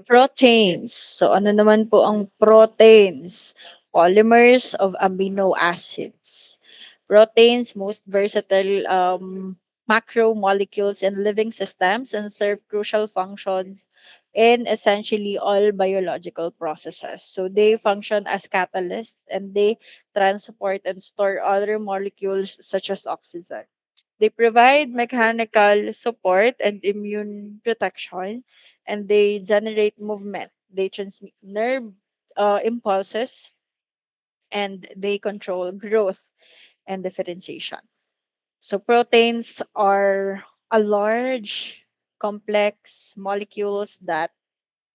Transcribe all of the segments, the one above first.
Proteins. So ano naman po ang proteins? Polymers of amino acids. Proteins, most versatile macromolecules in living systems and serve crucial functions in essentially all biological processes. So they function as catalysts and they transport and store other molecules such as oxygen. They provide mechanical support and immune protection, and they generate movement. They transmit nerve impulses, and they control growth and differentiation. So proteins are a large, complex molecules that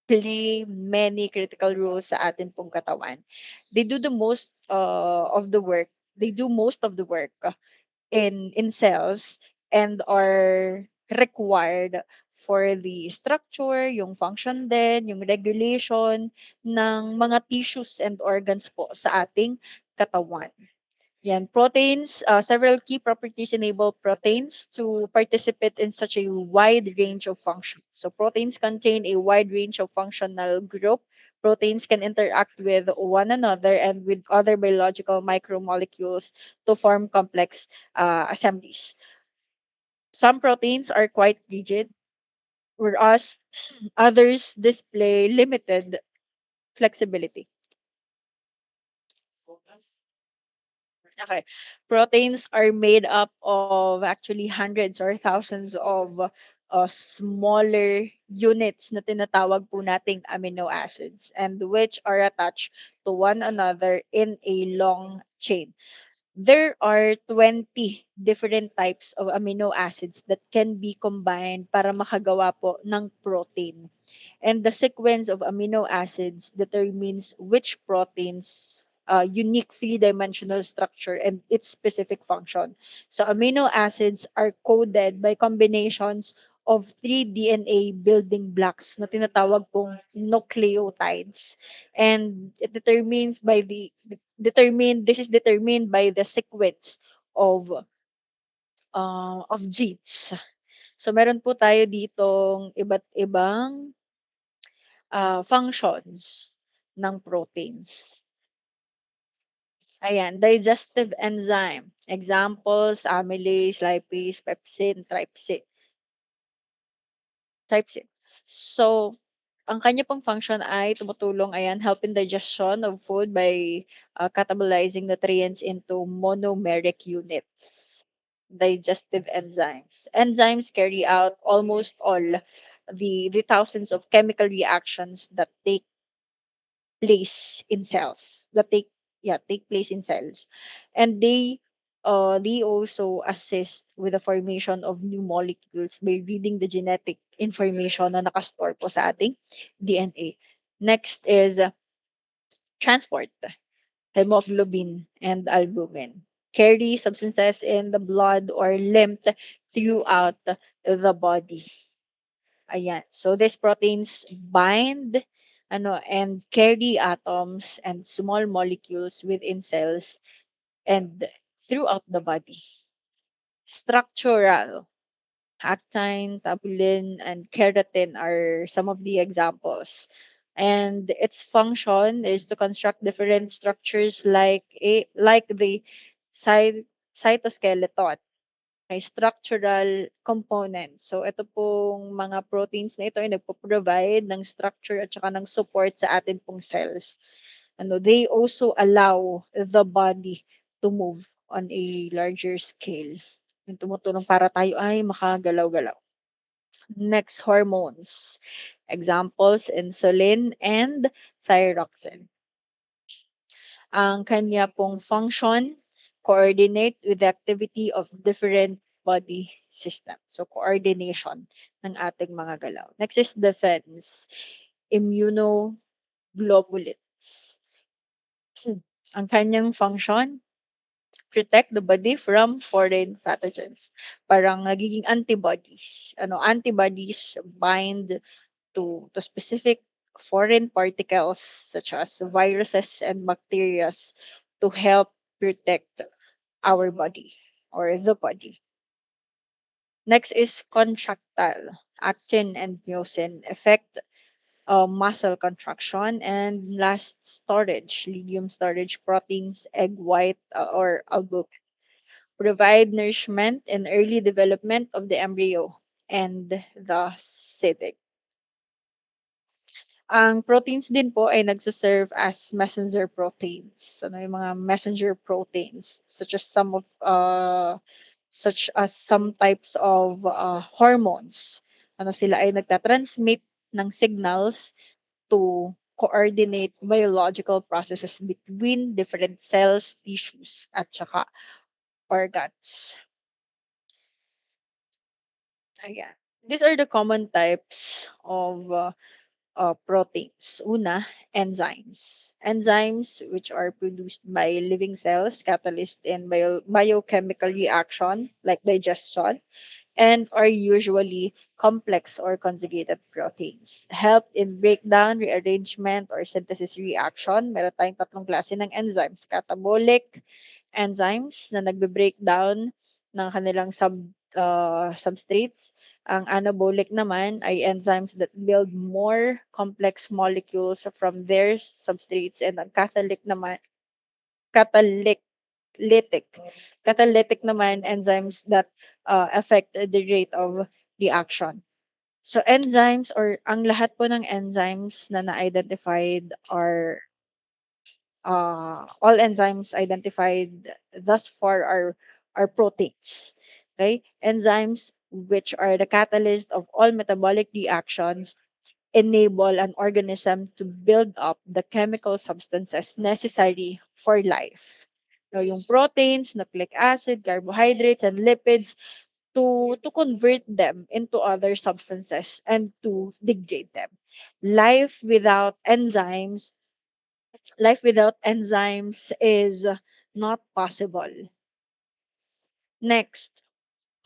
play many critical roles sa atin pong katawan. They do the most of the work. They do most of the work in cells and are required for the structure, yung function din, yung regulation ng mga tissues and organs po sa ating katawan. Yan, proteins, several key properties enable proteins to participate in such a wide range of functions. So proteins contain a wide range of functional group. Proteins can interact with one another and with other biological micromolecules to form complex assemblies. Some proteins are quite rigid, whereas others display limited flexibility. Okay. Proteins are made up of actually hundreds or thousands of smaller units na tinatawag po nating amino acids and which are attached to one another in a long chain. There are 20 different types of amino acids that can be combined para makagawa po ng protein. And the sequence of amino acids determines which proteins unique three-dimensional structure and its specific function. So amino acids are coded by combinations of three DNA building blocks na tinatawag pong nucleotides. And it determines by the determined this is determined by the sequence of genes. So meron po tayo ditong iba't ibang functions ng proteins. Ayan, digestive enzyme. Examples, amylase, lipase, pepsin, trypsin. So, ang kanya pong function ay tumutulong, ayan, help in digestion of food by catabolizing nutrients into monomeric units. Digestive enzymes. Enzymes carry out almost all the thousands of chemical reactions that place in cells that take place in cells, and they also assist with the formation of new molecules by reading the genetic information na nakastore po sa ating DNA. Next is transport. Hemoglobin and albumin carry substances in the blood or lymph throughout the body. Ayan. So these proteins bind and carry atoms and small molecules within cells and throughout the body. Structural. Actin, tubulin, and keratin are some of the examples. And its function is to construct different structures like the cytoskeleton. May structural component. So ito pong mga proteins na ito ay nagpo-provide ng structure at saka ng support sa atin pong cells. They also allow the body to move on a larger scale. Yung tumutulong para tayo ay makagalaw-galaw. Next, hormones. Examples, insulin and thyroxine. Ang kanya pong function, coordinate with the activity of different body system. So, coordination ng ating mga galaw. Next is defense. Immunoglobulins. Ang kanyang function, protect the body from foreign pathogens. Parang nagiging antibodies. Antibodies bind to specific foreign particles such as viruses and bacteria to help protect our body or the body. Next is contractile. Actin and myosin affect muscle contraction. And last, storage. Legume storage proteins, egg white or albumin provide nourishment and early development of the embryo and the cytic. Ang proteins din po ay nagse-serve as messenger proteins. Ano yung mga messenger proteins such as some types of hormones. Ano sila ay nagtatransmit ng signals to coordinate biological processes between different cells, tissues, at saka organs. Ayan. These are the common types of proteins. Una, enzymes. Enzymes, which are produced by living cells, catalyst in biochemical reaction like digestion, and are usually complex or conjugated proteins. Help in breakdown, rearrangement, or synthesis reaction. Meron tayong tatlong klase ng enzymes. Catabolic enzymes na nagbe-breakdown ng kanilang substrates. Ang anabolic naman ay enzymes that build more complex molecules from their substrates, and ang catalytic lytic. Catalytic naman enzymes that affect the rate of reaction. So enzymes or ang lahat po ng enzymes na na-identified are all enzymes identified thus far are proteins. Okay? Enzymes, which are the catalyst of all metabolic reactions, enable an organism to build up the chemical substances necessary for life. No, yung proteins, nucleic acid, carbohydrates, and lipids to convert them into other substances and to degrade them. Life without enzymes, life without enzymes is not possible. Next,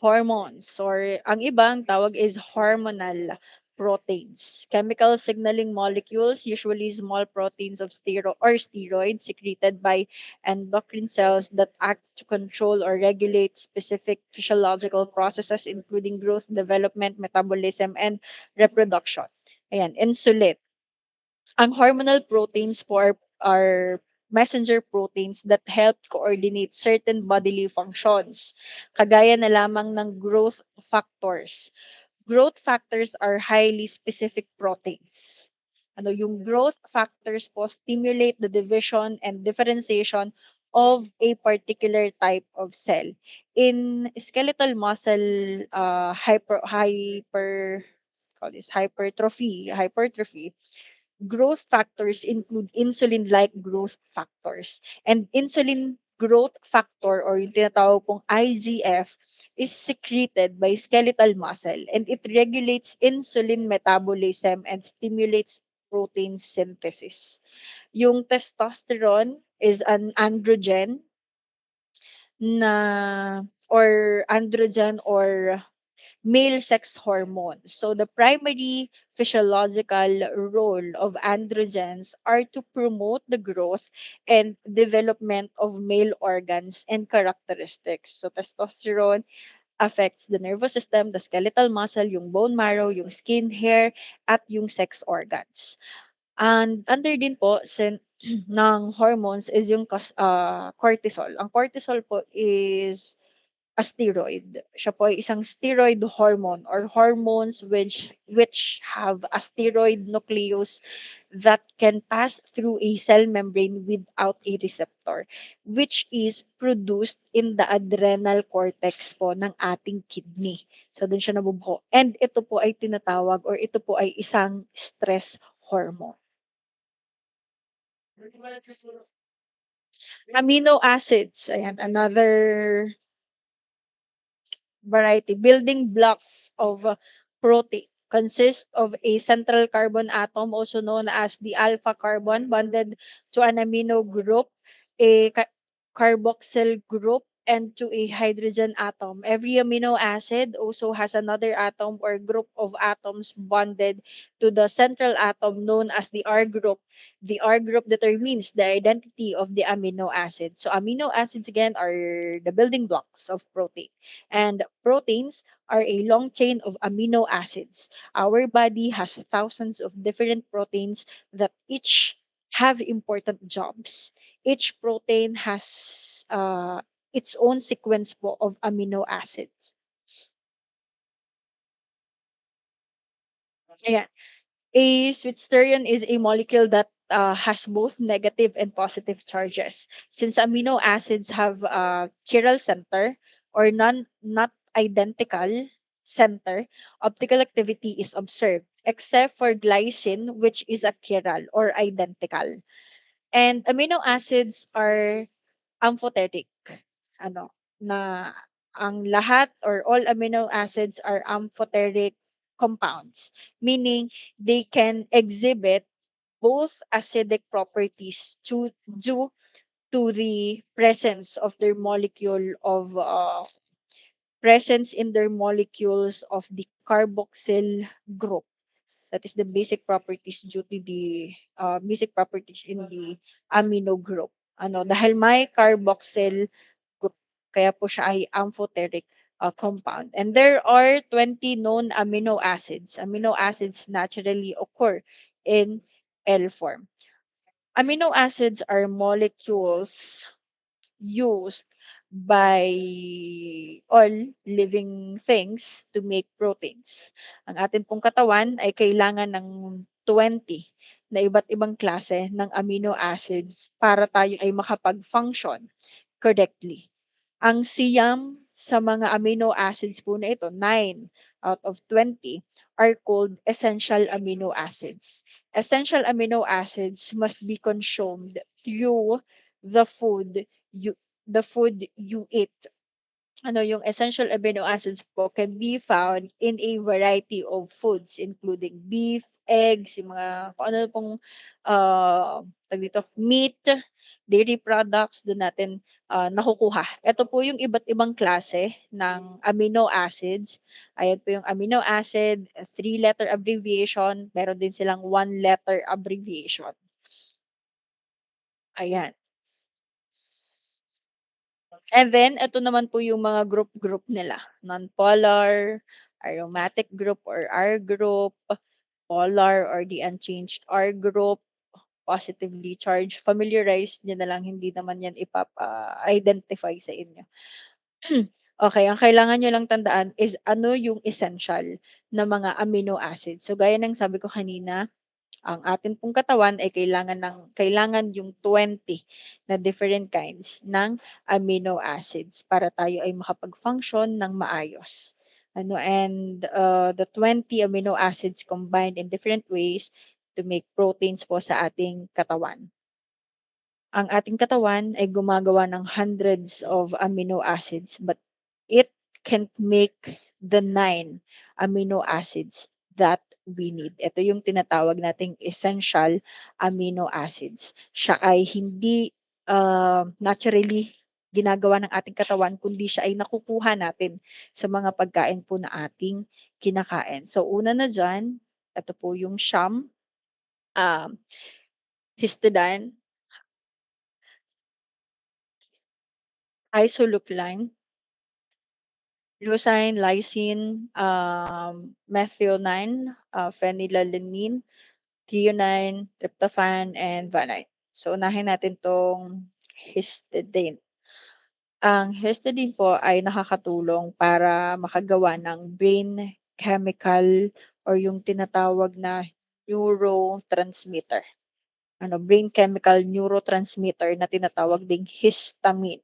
hormones or ang ibang tawag is hormonal proteins. Chemical signaling molecules, usually small proteins of steroids secreted by endocrine cells that act to control or regulate specific physiological processes including growth, development, metabolism, and reproduction. Ayan, insulin. Ang hormonal proteins po are messenger proteins that help coordinate certain bodily functions, kagaya na lamang ng growth factors. Growth factors are highly specific proteins. Ano, yung growth factors po stimulate the division and differentiation of a particular type of cell. In skeletal muscle hypertrophy, growth factors include insulin-like growth factors. And insulin growth factor or yung tinatawag pong IGF is secreted by skeletal muscle, and it regulates insulin metabolism and stimulates protein synthesis. Yung testosterone is an androgen na or male sex hormones. So the primary physiological role of androgens are to promote the growth and development of male organs and characteristics. So testosterone affects the nervous system, the skeletal muscle, yung bone marrow, yung skin, hair, at yung sex organs. And under din po ng hormones is yung cortisol. Ang cortisol po is a steroid. Siya po ay isang steroid hormone or hormones which have a steroid nucleus that can pass through a cell membrane without a receptor, which is produced in the adrenal cortex po ng ating kidney. So doon siya nabubuo. And ito po ay tinatawag or ito po ay isang stress hormone. Amino acids, ayan, another variety. Building blocks of protein consist of a central carbon atom, also known as the alpha carbon, bonded to an amino group, a carboxyl group, and to a hydrogen atom. Every amino acid also has another atom or group of atoms bonded to the central atom known as the R group. The R group determines the identity of the amino acid. So amino acids again are the building blocks of protein. And proteins are a long chain of amino acids. Our body has thousands of different proteins that each have important jobs. Each protein has its own sequence po of amino acids. Ayan. A Schwitzerian is a molecule that has both negative and positive charges. Since amino acids have a chiral center or not identical center, optical activity is observed, except for glycine, which is a chiral or identical. And amino acids are amphoteric. Ano, na ang lahat or all amino acids are amphoteric compounds, meaning they can exhibit both acidic properties due to the presence in their molecules of the carboxyl group. That is the basic properties due to the basic properties in the amino group. Ano, dahil may carboxyl group, kaya po siya ay amphoteric compound. And there are 20 known amino acids. Amino acids naturally occur in L form. Amino acids are molecules used by all living things to make proteins. Ang atin pong katawan ay kailangan ng 20 na iba't ibang klase ng amino acids para tayo ay makapag-function correctly. Ang siyam sa mga amino acids po na ito, 9 out of 20, are called essential amino acids. Essential amino acids must be consumed through the food you the food you eat. Ano, yung essential amino acids po can be found in a variety of foods including beef, eggs, yung mga kung ano pong tawag dito, meat, dairy products doon natin nakukuha. Ito po yung iba't ibang klase ng amino acids. Ayan po yung amino acid, three-letter abbreviation, meron din silang one-letter abbreviation. Ayan. And then ito naman po yung mga group nila, non-polar, aromatic group or R group, polar or the unchanged R group, positively charged. Familiarize niyo na lang, hindi naman yan ipapa-identify sa inyo. Okay, ang kailangan niyo lang tandaan is ano yung essential na mga amino acids. So gaya ng sabi ko kanina, ang atin pong katawan ay kailangan yung 20 na different kinds ng amino acids para tayo ay makapag-function ng maayos. Ano, and the 20 amino acids combined in different ways to make proteins po sa ating katawan. Ang ating katawan ay gumagawa ng hundreds of amino acids, but it can't make the 9 amino acids that we need. Ito yung tinatawag nating essential amino acids. Siya ay hindi naturally ginagawa ng ating katawan, kundi siya ay nakukuha natin sa mga pagkain po na ating kinakain. So una na diyan, ito po yung siyam, um, histidine, isoleucine, leucine, lysine, methionine, phenylalanine, threonine, tryptophan, and valine. So, unahin natin 'tong histidine. Ang histidine po ay nakakatulong para makagawa ng brain chemical or yung tinatawag na neurotransmitter. Ano, brain chemical neurotransmitter na tinatawag ding histamine.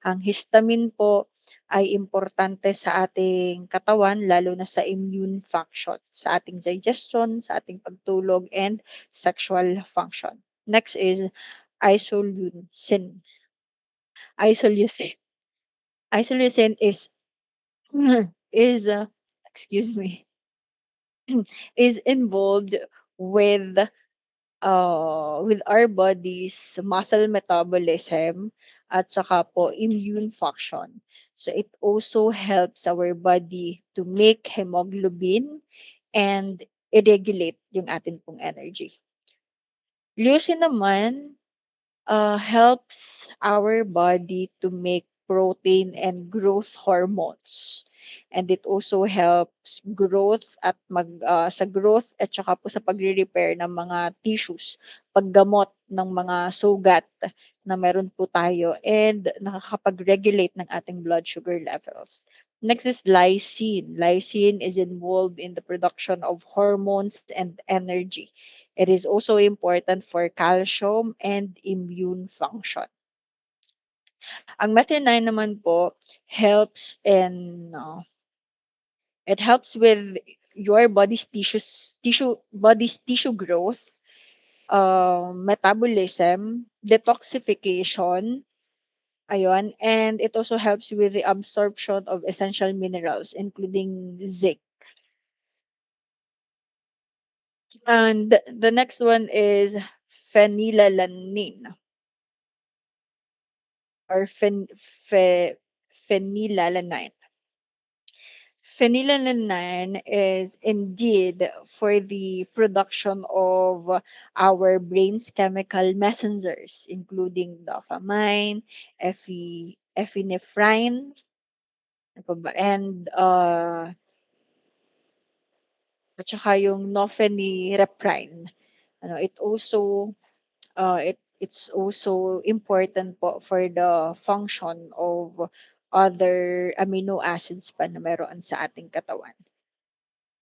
Ang histamine po ay importante sa ating katawan lalo na sa immune function, sa ating digestion, sa ating pagtulog, and sexual function. Next is isoleucine. Isoleucine. Isoleucine is is excuse me, is involved with with our body's muscle metabolism, at saka po immune function. So it also helps our body to make hemoglobin and i-regulate yung atin pong energy. Leucine naman helps our body to make protein and growth hormones. And it also helps growth at sa growth at saka po sa pagre-repair ng mga tissues, paggamot ng mga sugat na meron po tayo and nakakapag-regulate ng ating blood sugar levels. Next is lysine. Lysine is involved in the production of hormones and energy. It is also important for calcium and immune function. Ang methionine naman po helps in it helps with your body's tissue growth, metabolism, detoxification, ayun, and it also helps with the absorption of essential minerals including zinc. And the next one is phenylalanine or phenylalanine. Phenylalanine is indeed for the production of our brain's chemical messengers, including dopamine, epinephrine, ano pa ba, and at saka yung norepinephrine. It also it's also important po for the function of other amino acids pa na meron sa ating katawan.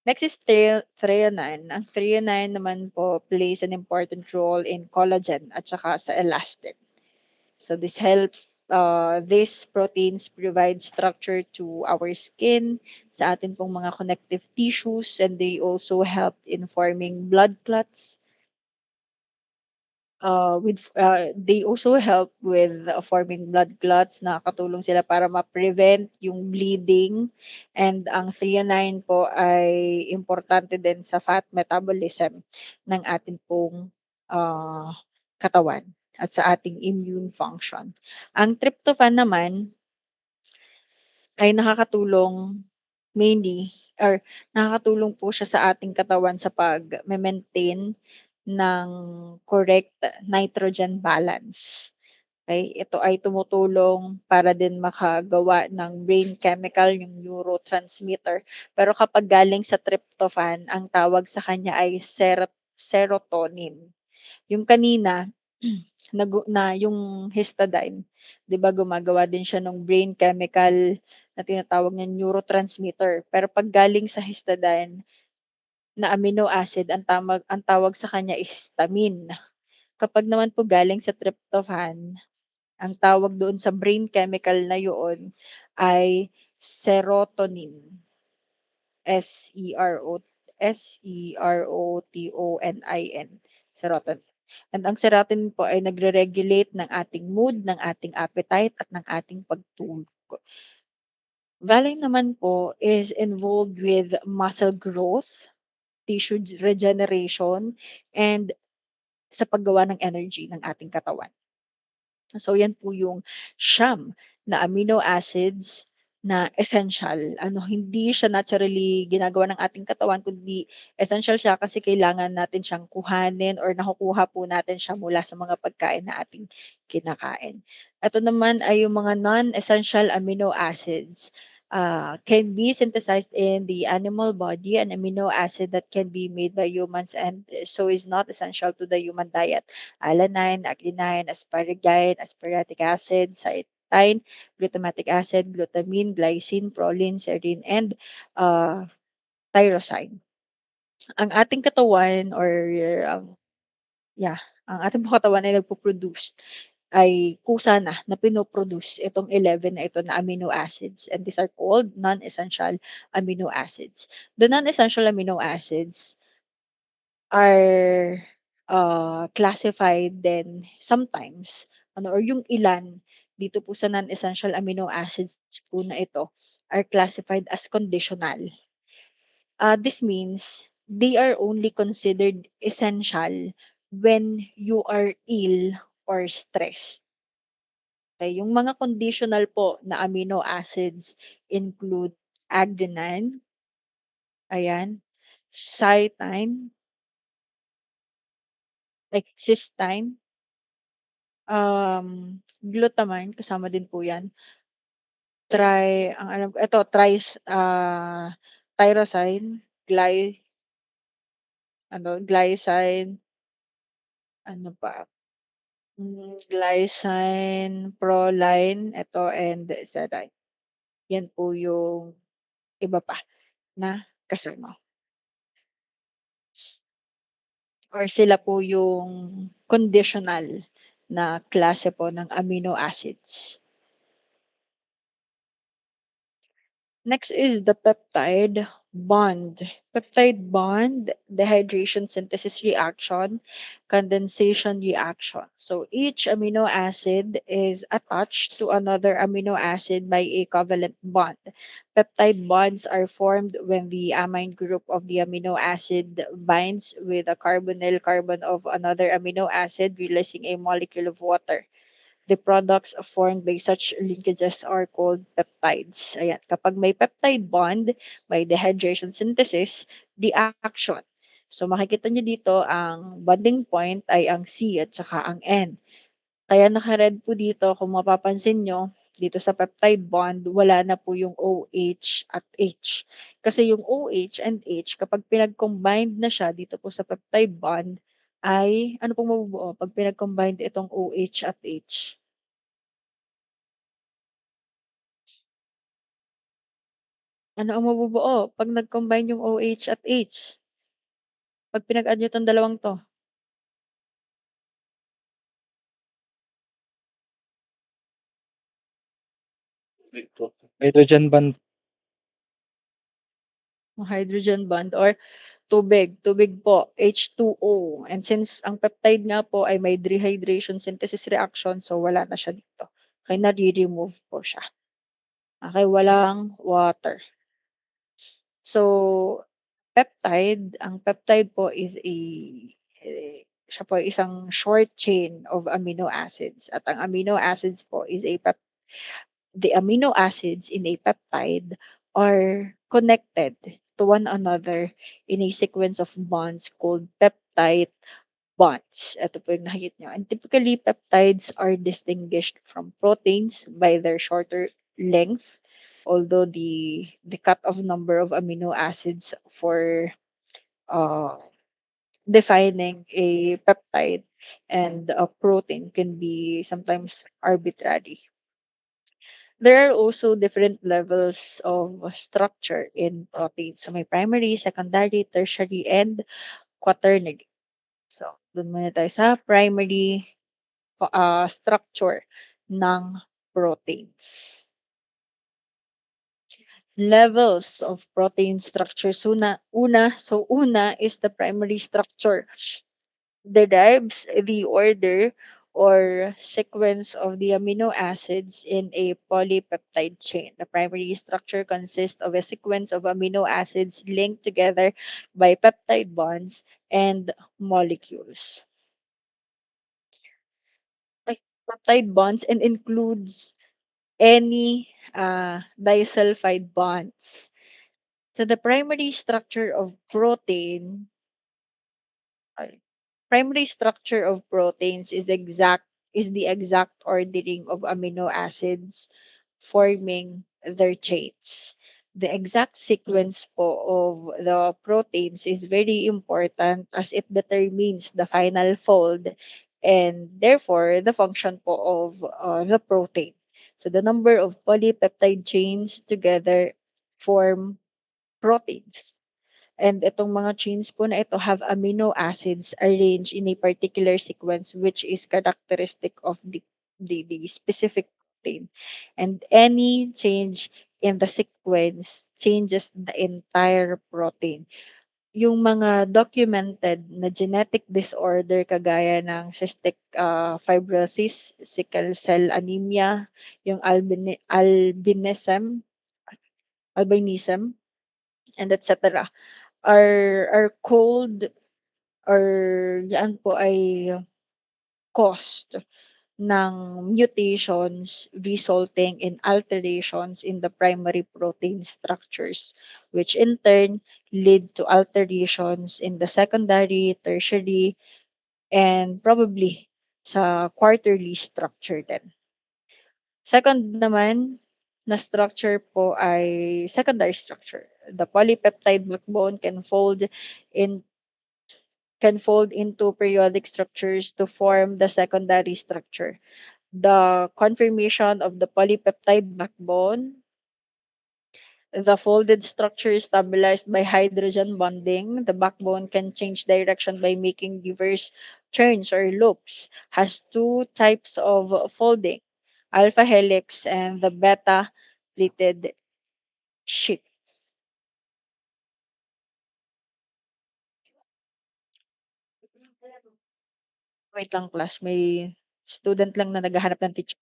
Next is threonine. Ang threonine naman po plays an important role in collagen at saka sa elastin. So these proteins provide structure to our skin, sa atin pong mga connective tissues, and they also help in forming blood clots. They also help with forming blood clots. Nakakatulong sila para ma-prevent yung bleeding. And ang threonine po ay importante din sa fat metabolism ng ating pong katawan at sa ating immune function. Ang tryptophan naman ay nakakatulong mainly or nakakatulong po siya sa ating katawan sa pag-maintain ng correct nitrogen balance. Okay, ito ay tumutulong para din makagawa ng brain chemical, yung neurotransmitter. Pero kapag galing sa tryptophan, ang tawag sa kanya ay serotonin. Yung kanina na yung histidine, 'di ba gumagawa din siya ng brain chemical na tinatawag na neurotransmitter. Pero 'pag galing sa histidine na amino acid, ang tawag sa kanya is histamine. Kapag naman po galing sa tryptophan, ang tawag doon sa brain chemical na yoon ay serotonin, S-E-R-O S-E-R-O-T-O-N-I-N, serotonin. And ang serotonin po ay nagre-regulate ng ating mood, ng ating appetite, at ng ating pagtulog. Valine naman po is involved with muscle growth, tissue regeneration, and sa paggawa ng energy ng ating katawan. So yan po yung siyam na amino acids na essential. Hindi siya naturally ginagawa ng ating katawan kundi essential siya kasi kailangan natin siyang kuhanin or nakukuha po natin siya mula sa mga pagkain na ating kinakain. Ito naman ay yung mga non-essential amino acids. Can be synthesized in the animal body, an amino acid that can be made by humans and so is not essential to the human diet: alanine, adenine, asparagine, aspartic acid, cytine, glutamatic acid, glutamine, glycine, proline, serine, and uh, tyrosine. Ang ating katawan or yeah, ang ating mga katawan ay nagpo-produce ay kusa na pino-produce itong 11 na ito na amino acids, and these are called non-essential amino acids. The non-essential amino acids are classified then sometimes or yung ilan dito po sa non-essential amino acids po na ito are classified as conditional. This means they are only considered essential when you are ill or stressed. Okay, yung mga conditional po na amino acids include adenine, ayan, cytine, like cysteine, glutamine kasama din po 'yan, ang alam ko eto tyrosine, glycine, ano pa, glycine, proline, eto and serine. 'Yan po yung iba pa na kasama or sila po yung conditional na klase po ng amino acids. Next is the peptide bond. Peptide bond, dehydration synthesis reaction, condensation reaction. So each amino acid is attached to another amino acid by a covalent bond. Peptide bonds are formed when the amine group of the amino acid binds with a carbonyl carbon of another amino acid, releasing a molecule of water. The products formed by such linkages are called peptides. Ayan, kapag may peptide bond, may dehydration synthesis, reaction. So makikita niyo dito ang bonding point ay ang C at saka ang N. Kaya naka-red po dito kung mapapansin niyo, dito sa peptide bond wala na po yung OH at H. Kasi yung OH and H kapag pinag-combined na siya dito po sa peptide bond ay ano pong mabubuo 'pag pinag-combined itong OH at H? Ano ang mabubuo 'pag nag-combine yung OH at H? 'Pag pinag-add niyo 'tong dalawang 'to, Hydrogen bond. hydrogen bond or tubig po, H2O. And since ang peptide nga po ay may dehydration synthesis reaction, so wala na siya dito. Kaya nare-remove po siya. Okey, walang water. So, ang peptide po is siya po ay isang short chain of amino acids at ang amino acids po is the amino acids in a peptide are connected to one another in a sequence of bonds called peptide bonds. Ito po yung nakikita nyo. And typically, peptides are distinguished from proteins by their shorter length, although the cut-off number of amino acids for uh, defining a peptide and a protein can be sometimes arbitrary. There are also different levels of structure in protein. So may primary, secondary, tertiary, and quaternary. So dun muna tayo sa primary structure ng proteins. Levels of protein structure. Una is the primary structure. Derives the order or sequence of the amino acids in a polypeptide chain. The primary structure consists of a sequence of amino acids linked together by peptide bonds and molecules. Ay, peptide bonds and includes any disulfide bonds. So the primary structure of protein Ay, primary structure of proteins is the exact ordering of amino acids forming their chains. The exact sequence po of the proteins is very important as it determines the final fold and therefore the function po of the protein. So the number of polypeptide chains together form proteins. And itong mga chains po na ito have amino acids arranged in a particular sequence which is characteristic of the specific protein. And any change in the sequence changes the entire protein. Yung mga documented na genetic disorder kagaya ng cystic fibrosis, sickle cell anemia, yung albinism, and etc are cold or yan po ay caused ng mutations resulting in alterations in the primary protein structures, which in turn lead to alterations in the secondary, tertiary, and probably sa quarterly structure din. Second naman na structure po ay secondary structure. The polypeptide backbone in can fold into periodic structures to form the secondary structure. The conformation of the polypeptide backbone, the folded structure is stabilized by hydrogen bonding. The backbone can change direction by making diverse turns or loops. Has two types of folding, alpha helix and the beta pleated sheet. Wait lang class, may student lang na naghahanap ng teacher.